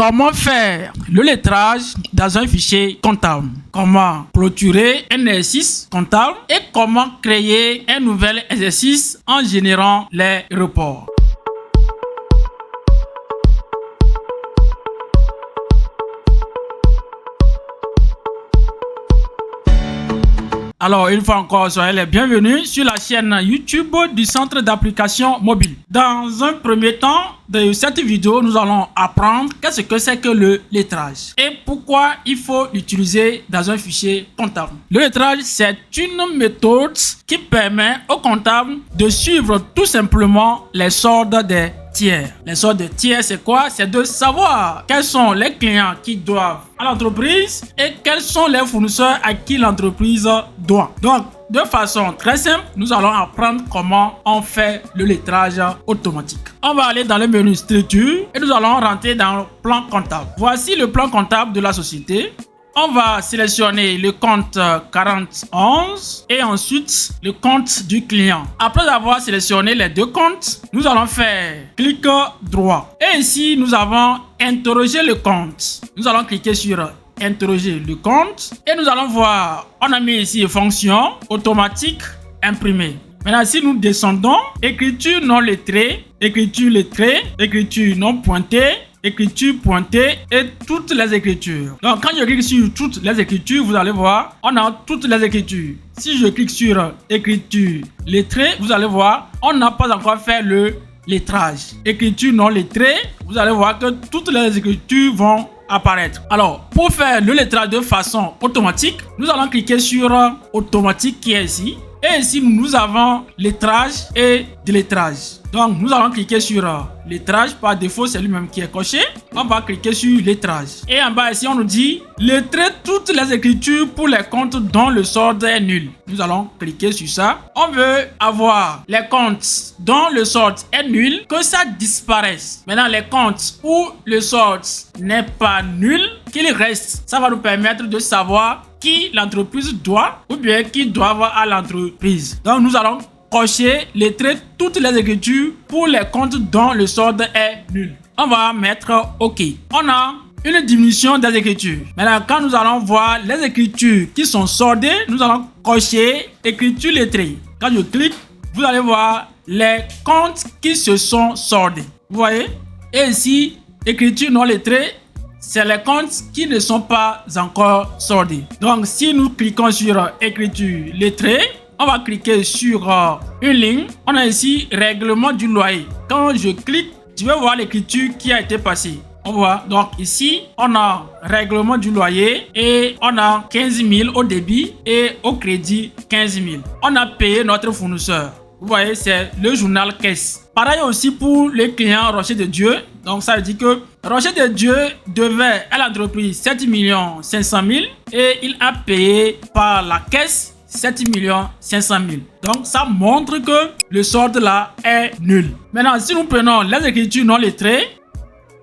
Comment faire le lettrage dans un fichier comptable? Comment clôturer un exercice comptable et comment créer un nouvel exercice en générant les reports. Alors, une fois encore, soyez les bienvenus sur la chaîne YouTube du Centre d'application mobile. Dans un premier temps de cette vidéo, nous allons apprendre qu'est-ce que c'est que le lettrage et pourquoi il faut l'utiliser dans un fichier comptable. Le lettrage, c'est une méthode qui permet au comptable de suivre tout simplement les soldes des tiers. Les soldes des tiers, c'est quoi? C'est de savoir quels sont les clients qui doivent à l'entreprise et quels sont les fournisseurs à qui l'entreprise doit. Donc, de façon très simple, nous allons apprendre comment on fait le lettrage automatique. On va aller dans le menu structure et nous allons rentrer dans le plan comptable. Voici le plan comptable de la société. On va sélectionner le compte 4011 et ensuite le compte du client. Après avoir sélectionné les deux comptes, nous allons faire clic droit. Et ici, nous avons interroger le compte. Nous allons cliquer sur interroger le compte et nous allons voir, on a mis ici fonction automatique imprimée. Maintenant, si nous descendons, écriture non lettrée, écriture lettrée, écriture non pointée, écriture pointée et toutes les écritures. Donc, quand je clique sur toutes les écritures, vous allez voir, on a toutes les écritures. Si je clique sur écriture lettrée, vous allez voir, on n'a pas encore fait le lettrage. Écriture non lettrée, vous allez voir que toutes les écritures vont apparaître. Alors, pour faire le lettrage de façon automatique, nous allons cliquer sur automatique qui est ici. Et ici, nous avons lettrage et délettrage. Donc, nous allons cliquer sur lettrage. Par défaut, c'est lui-même qui est coché. On va cliquer sur lettrage. Et en bas ici, on nous dit lettrer toutes les écritures pour les comptes dont le solde est nul. Nous allons cliquer sur ça. On veut avoir les comptes dont le solde est nul, que ça disparaisse. Maintenant, les comptes où le solde n'est pas nul, qu'il reste. Ça va nous permettre de savoir qui l'entreprise doit ou bien qui doit à l'entreprise. Donc, nous allons cocher, lettrer toutes les écritures pour les comptes dont le solde est nul. On va mettre OK. On a une diminution des écritures. Maintenant, quand nous allons voir les écritures qui sont soldées, nous allons cocher écriture lettrée. Quand je clique, vous allez voir les comptes qui se sont soldés. Vous voyez? Et ici, écriture non lettrée, c'est les comptes qui ne sont pas encore soldés. Donc, si nous cliquons sur écriture lettrée, on va cliquer sur une ligne. On a ici règlement du loyer. Quand je clique, je vais voir l'écriture qui a été passée. On voit donc ici, on a règlement du loyer et on a 15 000 au débit et au crédit 15 000. On a payé notre fournisseur. Vous voyez, c'est le journal caisse. Pareil aussi pour le client Rocher de Dieu. Donc, ça veut dire que Rocher de Dieu devait à l'entreprise 7 500 000 et il a payé par la caisse 7 500 000. Donc, ça montre que le solde là est nul. Maintenant, si nous prenons les écritures non lettrées,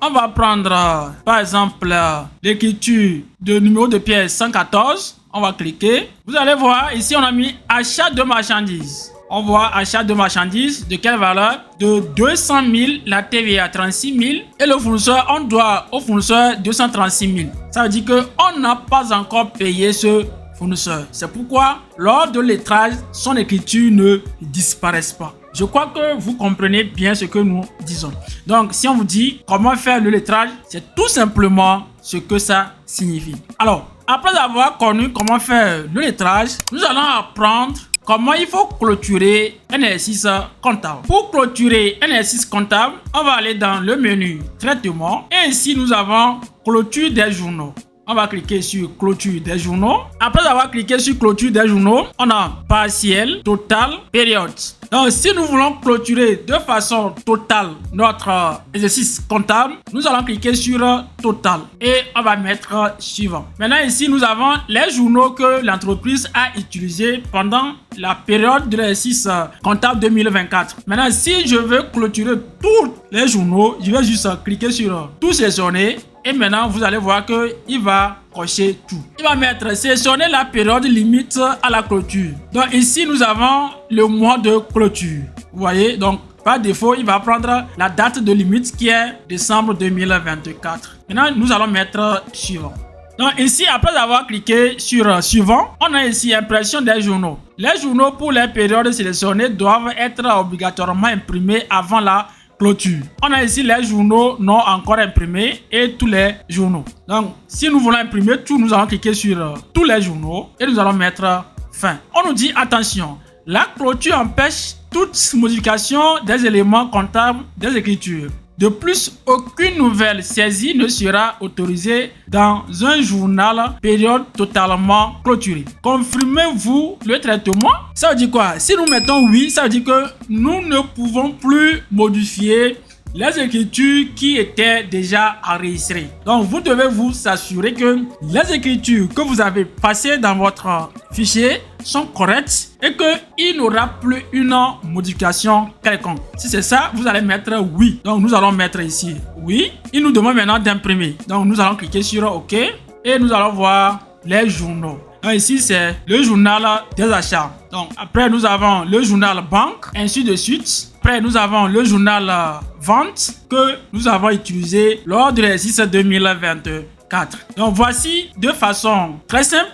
on va prendre par exemple l'écriture de numéro de pièce 114. On va cliquer. Vous allez voir, ici on a mis achat de marchandises. On voit achat de marchandises de quelle valeur? De 200 000, la TVA 36 000 et le fournisseur, on doit au fournisseur 236 000. Ça veut dire qu'on n'a pas encore payé ce fournisseur. C'est pourquoi lors de lettrage, son écriture ne disparaisse pas. Je crois que vous comprenez bien ce que nous disons. Donc, si on vous dit comment faire le lettrage, c'est tout simplement ce que ça signifie. Alors, après avoir connu comment faire le lettrage, nous allons apprendre comment il faut clôturer un exercice comptable. Pour clôturer un exercice comptable, on va aller dans le menu traitement et ici nous avons clôture des journaux. On va cliquer sur clôture des journaux. Après avoir cliqué sur clôture des journaux, on a partiel, total, période. Donc, si nous voulons clôturer de façon totale notre exercice comptable, nous allons cliquer sur total et on va mettre suivant. Maintenant, ici, nous avons les journaux que l'entreprise a utilisés pendant la période de l'exercice comptable 2024. Maintenant, si je veux clôturer tous les journaux, je vais juste cliquer sur tout sélectionner. Et maintenant, vous allez voir qu'il va cocher tout. Il va mettre sélectionner la période limite à la clôture. Donc ici, nous avons le mois de clôture. Vous voyez, donc Par défaut, il va prendre la date de limite qui est décembre 2024. Maintenant, nous allons mettre suivant. Donc ici, après avoir cliqué sur suivant, on a ici impression des journaux. Les journaux pour les périodes sélectionnées doivent être obligatoirement imprimés avant la clôture. On a ici les journaux non encore imprimés et tous les journaux. Donc si nous voulons imprimer tout, nous allons cliquer sur tous les journaux et nous allons mettre fin. On nous dit attention, la clôture empêche toute modification des éléments comptables des écritures. De plus, aucune nouvelle saisie ne sera autorisée dans un journal période totalement clôturé. Confirmez-vous le traitement? Ça veut dire quoi? Si nous mettons oui, ça veut dire que nous ne pouvons plus modifier les écritures qui étaient déjà enregistrées. Donc, vous devez vous assurer que les écritures que vous avez passées dans votre fichier sont correctes et qu'il n'y aura plus une modification quelconque. Si c'est ça, vous allez mettre oui. Donc, nous allons mettre ici oui. Il nous demande maintenant d'imprimer. Donc, nous allons cliquer sur OK et nous allons voir les journaux. Donc, ici, c'est le journal des achats. Donc, après, nous avons le journal banque, ainsi de suite. Après, nous avons le journal vente que nous avons utilisé lors de l'exercice 2024. Donc, voici de façon très simple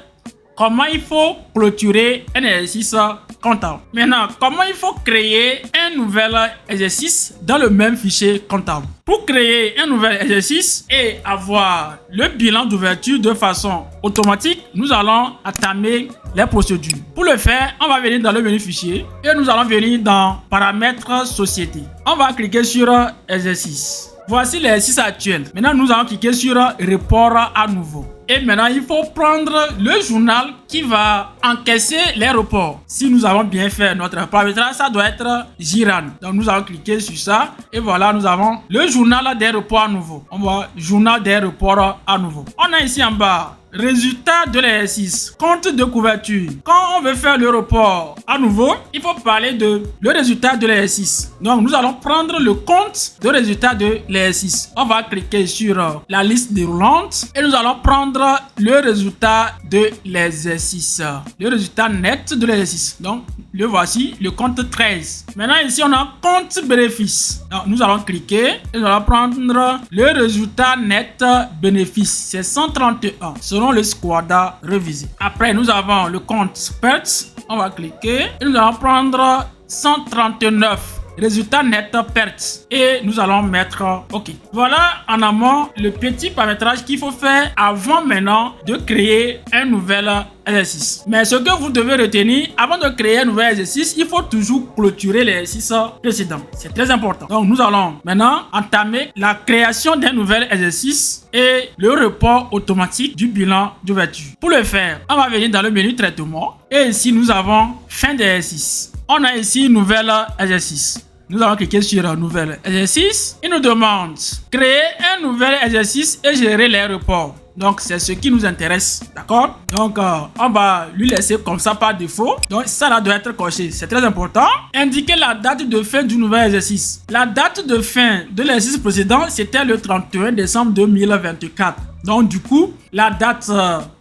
comment il faut clôturer un exercice comptable. Maintenant, comment il faut créer un nouvel exercice dans le même fichier comptable. Pour créer un nouvel exercice et avoir le bilan d'ouverture de façon automatique, nous allons entamer les procédures. Pour le faire, on va venir dans le menu fichier et nous allons venir dans paramètres société. On va cliquer sur exercice. Voici l'exercice actuel. Maintenant, nous allons cliquer sur report à nouveau. Et maintenant, il faut prendre le journal qui va encaisser les reports. Si nous avons bien fait notre paramétrage, ça doit être Giran. Donc, nous allons cliquer sur ça. Et voilà, nous avons le journal des reports à nouveau. On voit journal des reports à nouveau. On a ici en bas résultat de l'exercice, compte de couverture. Quand on veut faire le report à nouveau, il faut parler de le résultat de l'exercice. Donc, nous allons prendre le compte de résultat de l'exercice. On va cliquer sur la liste déroulante et nous allons prendre le résultat de l'exercice. Le résultat net de l'exercice. Donc, le voici, le compte 13. Maintenant, ici, on a compte bénéfice. Donc, nous allons cliquer et nous allons prendre le résultat net bénéfice. C'est 131. Selon le squad révisé. Après, nous avons le compte pertes. On va cliquer et nous allons prendre 139. Résultat net perte. Et nous allons mettre OK. Voilà en amont le petit paramétrage qu'il faut faire avant maintenant de créer un nouvel exercice. Mais ce que vous devez retenir, avant de créer un nouvel exercice, il faut toujours clôturer l'exercice précédent. C'est très important. Donc nous allons maintenant entamer la création d'un nouvel exercice et le report automatique du bilan d'ouverture. Pour le faire, on va venir dans le menu traitement et ici nous avons fin d'exercice. On a ici nouvel exercice. Nous allons cliquer sur nouvel exercice. Il nous demande créer un nouvel exercice et gérer les reports. Donc, c'est ce qui nous intéresse. D'accord? Donc, on va lui laisser comme ça par défaut. Donc, ça là doit être coché. C'est très important. Indiquer la date de fin du nouvel exercice. La date de fin de l'exercice précédent, c'était le 31 décembre 2024. Donc, du coup, la date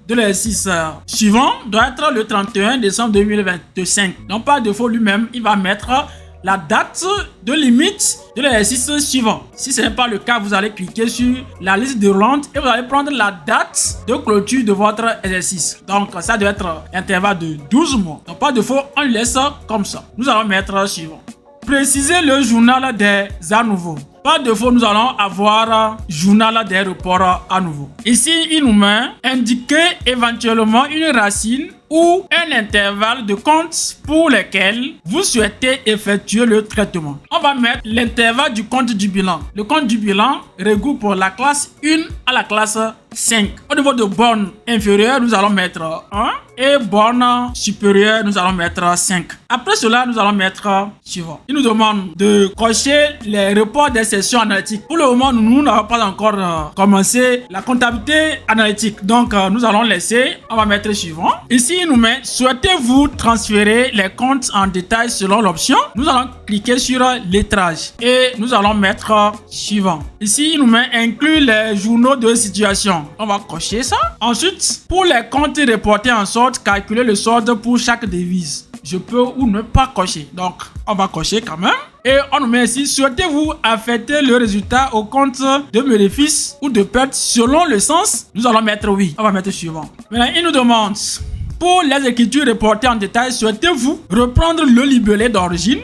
de l'exercice suivant doit être le 31 décembre 2025. Donc, par défaut, lui-même, il va mettre la date de limite de l'exercice suivant. Si ce n'est pas le cas, vous allez cliquer sur la liste déroulante et vous allez prendre la date de clôture de votre exercice. Donc, ça doit être intervalle de 12 mois. Donc, par défaut, on le laisse comme ça. Nous allons mettre suivant. Préciser le journal des à nouveau. Par défaut, nous allons avoir journal des reports à nouveau. Ici, il nous met indiquer éventuellement une racine ou un intervalle de compte pour lequel vous souhaitez effectuer le traitement. On va mettre l'intervalle du compte du bilan. Le compte du bilan regroupe la classe 1 à la classe 5. Au niveau de borne inférieure, nous allons mettre 1 et borne supérieure, nous allons mettre 5. Après cela, nous allons mettre suivant. Il nous demande de cocher les reports des sessions analytiques. Pour le moment, nous n'avons pas encore commencé la comptabilité analytique. Donc, nous allons laisser. On va mettre suivant. Ici, il nous met souhaitez-vous transférer les comptes en détail selon l'option. Nous allons cliquer sur lettrage et nous allons mettre suivant. Ici, il nous met inclure les journaux de situation. On va cocher ça. Ensuite, pour les comptes reportés en solde, calculer le solde pour chaque devise. je peux ou ne pas cocher. Donc, on va cocher quand même. Et on nous met ici, souhaitez-vous affecter le résultat au compte de bénéfice ou de perte selon le sens? Nous allons mettre oui. On va mettre suivant. Maintenant, il nous demande, pour les écritures reportées en détail, souhaitez-vous reprendre le libellé d'origine?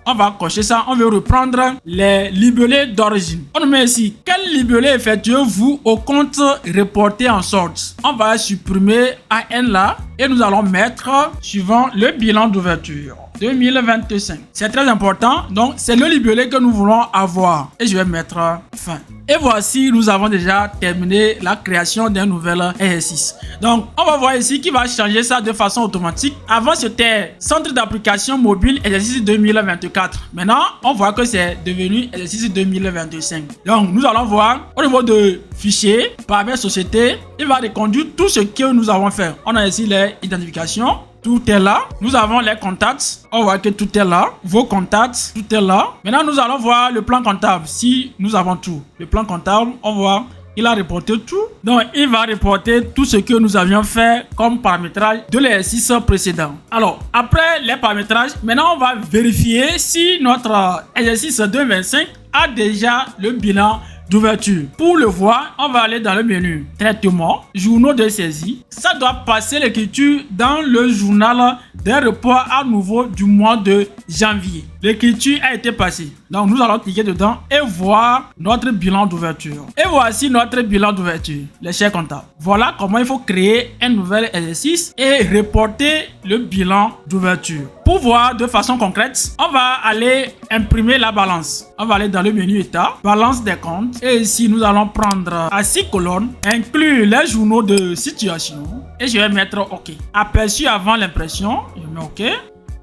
On va cocher ça, on veut reprendre les libellés d'origine. On nous met ici, quel libellé effectuez-vous au compte reporté en sorte? On va supprimer AN là et nous allons mettre suivant le bilan d'ouverture 2025. C'est très important, donc c'est le libellé que nous voulons avoir et je vais mettre fin. Et voici, nous avons déjà terminé la création d'un nouvel exercice. Donc, on va voir ici qui va changer ça de façon automatique. Avant, c'était Centre d'application mobile exercice 2024. Maintenant, on voit que c'est devenu exercice 2025. Donc, nous allons voir au niveau de fichier, paramètres société, il va reconduire tout ce que nous avons fait. On a ici les identifications. Tout est là. Nous avons les contacts. On voit que tout est là. Vos contacts, tout est là. Maintenant, nous allons voir le plan comptable. Si nous avons tout. Le plan comptable, on voit, il a reporté tout. Donc, il va reporter tout ce que nous avions fait comme paramétrage de l'exercice précédent. Alors, après les paramétrages, maintenant, on va vérifier si notre exercice 2025 a déjà le bilan d'ouverture. Pour le voir, on va aller dans le menu traitement, journaux de saisie. Ça doit passer l'écriture dans le journal d'un report à nouveau du mois de janvier. L'écriture a été passée. Donc nous allons cliquer dedans et voir notre bilan d'ouverture. Et voici notre bilan d'ouverture, les chers comptables. Voilà comment il faut créer un nouvel exercice et reporter le bilan d'ouverture. Pour voir de façon concrète, on va aller imprimer la balance. On va aller dans le menu état, balance des comptes. Et ici, nous allons prendre à 6 colonnes, inclure les journaux de situation. Et je vais mettre OK. Aperçu avant l'impression, je mets OK.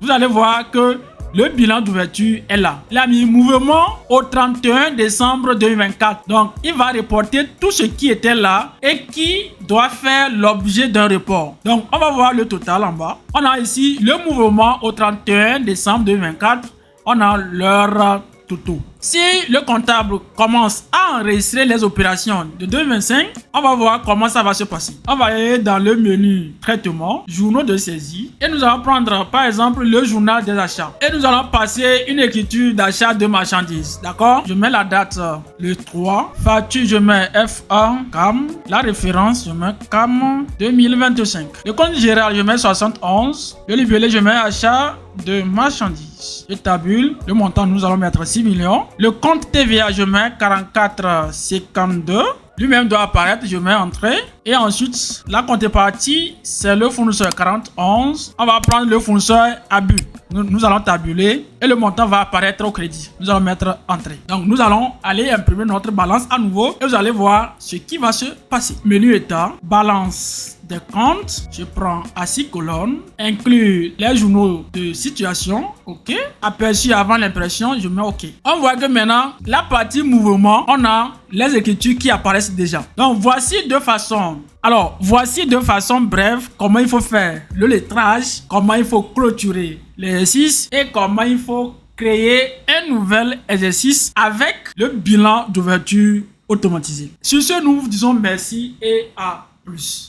Vous allez voir que le bilan d'ouverture est là. Il a mis mouvement au 31 décembre 2024. Donc, il va reporter tout ce qui était là et qui doit faire l'objet d'un report. Donc, on va voir le total en bas. On a ici le mouvement au 31 décembre 2024. On a l'heure tout. Si le comptable commence à enregistrer les opérations de 2025, on va voir comment ça va se passer. On va aller dans le menu traitement, journaux de saisie et nous allons prendre par exemple le journal des achats et nous allons passer une écriture d'achat de marchandises. D'accord? Je mets la date le 3, facture je mets F1 CAM, la référence je mets CAM 2025. Le compte général je mets 71, le libellé je mets achat de marchandises. Je tabule le montant, nous allons mettre 6 millions. Le compte TVA, je mets 44,52. Lui-même doit apparaître, je mets entrée. Et ensuite, la contrepartie, c'est le fournisseur 41. On va prendre le fournisseur abus. Nous allons tabuler et le montant va apparaître au crédit. Nous allons mettre entrée. Donc, nous allons aller imprimer notre balance à nouveau et vous allez voir ce qui va se passer. Menu état, balance des comptes. Je prends à 6 colonnes, inclus les journaux de situation. OK. Aperçu avant l'impression, je mets OK. On voit que maintenant, la partie mouvement, on a les écritures qui apparaissent déjà. Donc, voici de façon brève comment il faut faire le lettrage, comment il faut clôturer l'exercice et comment il faut créer un nouvel exercice avec le bilan d'ouverture automatisé. Sur ce, nous vous disons merci et à plus.